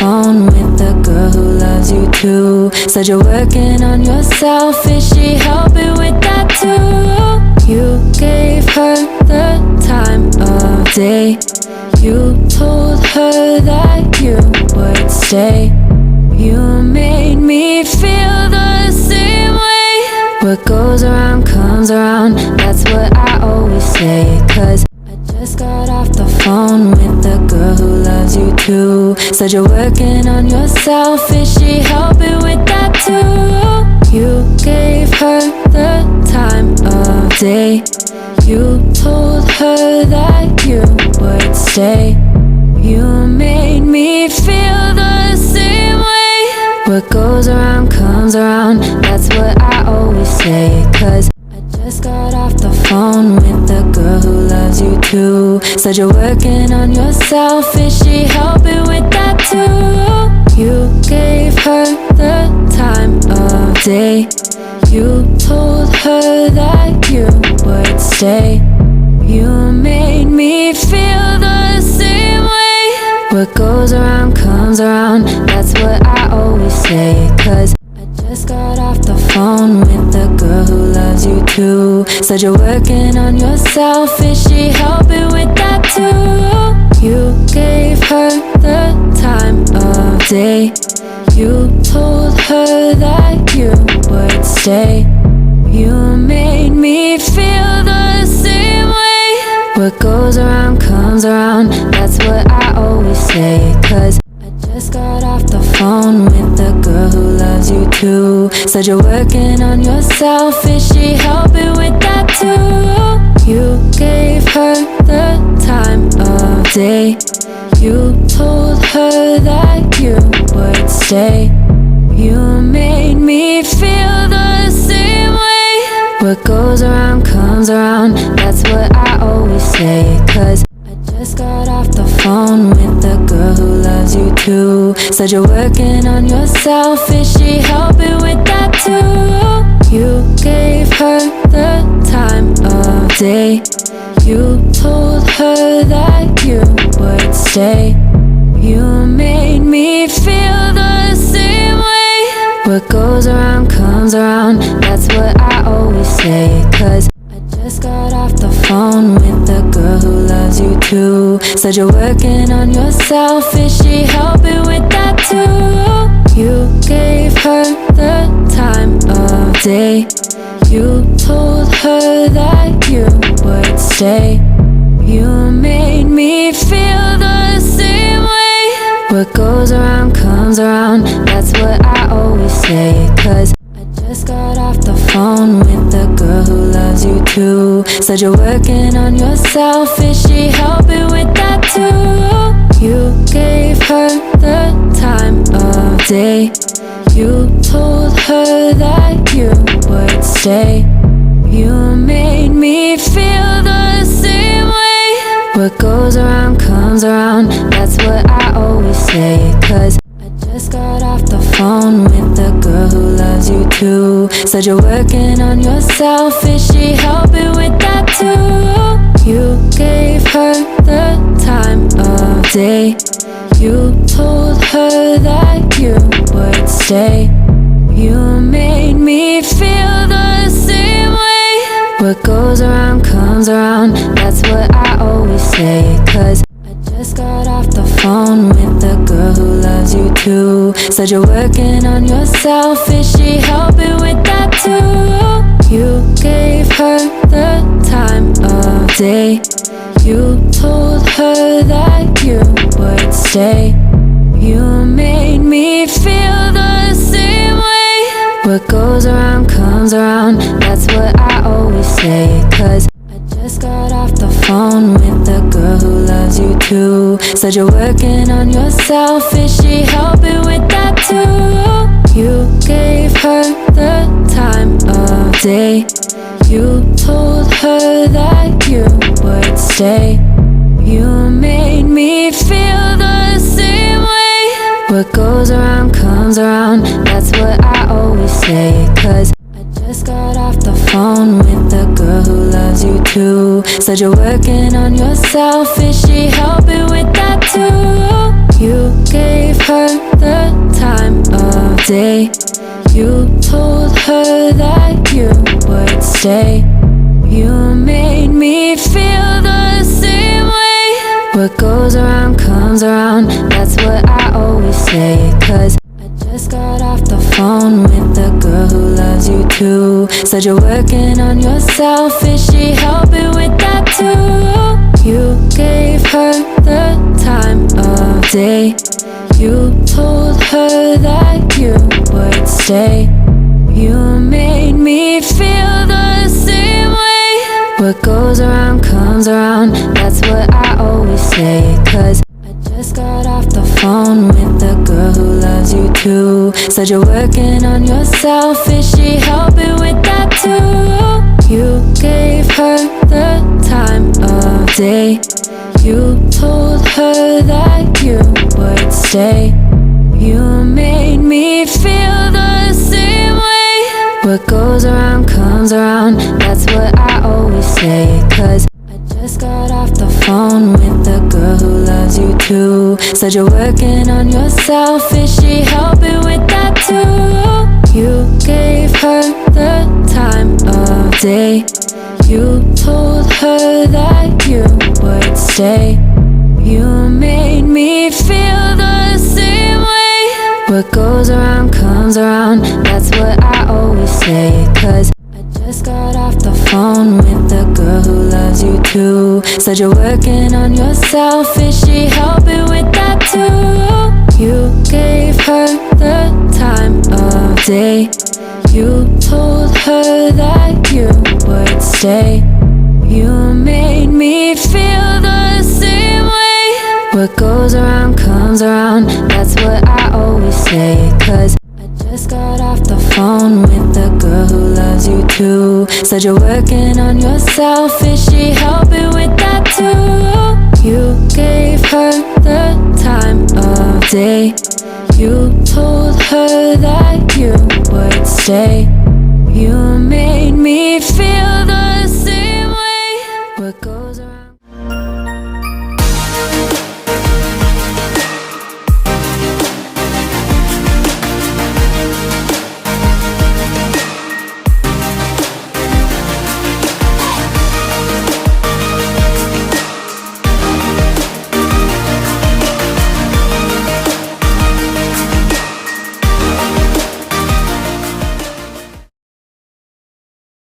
phone with the girl who loves you too. Said you're working on yourself, is she helping with that too? You gave her the time of day. You told her that you would stay. You made me feel the same way. What goes around comes around, that's what I always say. 'Cause I just got off the phone with the girl who loves you too. Said you're working on yourself, is she helping with that too? You gave her the time of day. You told her that you would stay. You made me feel the same way. What goes around comes around, that's what I always say. 'Cause I just got off the phone with the girl who loves you too. Said you're working on yourself, is she helping with that too? You gave her the time of day. You told her that you would stay. You made me feel the same way. What goes around comes around, that's what I always say. 'Cause I just got off the phone with the girl who loves you too. Said you're working on yourself, is she helping with that too? You gave her the time of day. You told her that you would stay. You made me feel the same way. What goes around comes around, that's what I always say. 'Cause I just got off the phone with the girl who loves you too. Said you're working on yourself, is she helping with that too? You gave her the time of day. You told her that you would stay. You made me feel the same way. What goes around comes around, that's what I always say. 'Cause I just got off the phone with the girl who loves you too. Said you're working on yourself, is she helping with that too? You gave her the time of day. You told her that you would stay. You made me feel the same way. What goes around comes around, that's what I always say. 'Cause I just got off the phone with the girl who loves you too. Said you're working on yourself, is she helping with that too? You gave her the time of day. You told her that you would stay. You made me feel the same way. What goes around comes around, that's what I always say. 'Cause I just got off the phone with the girl who loves you too. Said you're working on yourself, is she helping with that too? You gave her the time of day. You told her that you would stay. You made me feel the same way. What goes around comes around, that's what I always say. 'Cause I just got off the phone with the girl who loves you too. Said you're working on yourself, is she helping with that too? You gave her the time of day. You told her that you would stay. You made me feel the same way. What goes around comes around, that's what I always say. 'Cause I just got off the phone with the girl who loves you too. Said you're working on yourself, is she helping with that too? You gave her the time of day. You told her that you would stay. You made me feel the same way. What goes around comes around, that's what I always say. 'Cause I just got off the phone with the girl who loves you too. Said you're working on yourself, is she helping with that too? You gave her the time of day. You told her that you would stay. You made me feel the same way. What goes around comes around, that's what I always say. 'Cause I just got off the phone with the girl who loves you too. Said you're working on yourself, is she helping with that too? You gave her the time of day. You told her that you would stay. You made me feel the same way. What goes around comes around, that's what I always say. 'Cause I just got off the phone with the girl who loves you too. Said you're working on yourself, is she helping with that too? You gave her the time of day. You told her that you would stay. You made me feel the same way. What goes around comes around, that's what I always say. 'Cause I just got off the phone with the girl who loves you too. Said you're working on yourself, is she helping with that too? You gave her the time of day. You told her that you would stay. You made me feel the same way. What goes around comes around, that's what I always say. 'Cause I just got off the phone with the girl who loves you too. Said you're working on yourself, is she helping with that too? You gave her the time of day. You told her that you would stay. You made me feel the same way. What goes around comes around, that's what I always say. 'Cause I just got off the phone with the girl who loves you too. Said you're working on yourself, is she helping with that too? You gave her the time of day. You told her that you would stay. You made me feel the same way. What goes around comes around, that's what I always say. 'Cause I just got off the phone with the girl who loves you too. Said you're working on yourself, is she helping with that too? You gave her the time of day. You told her that you would stay. You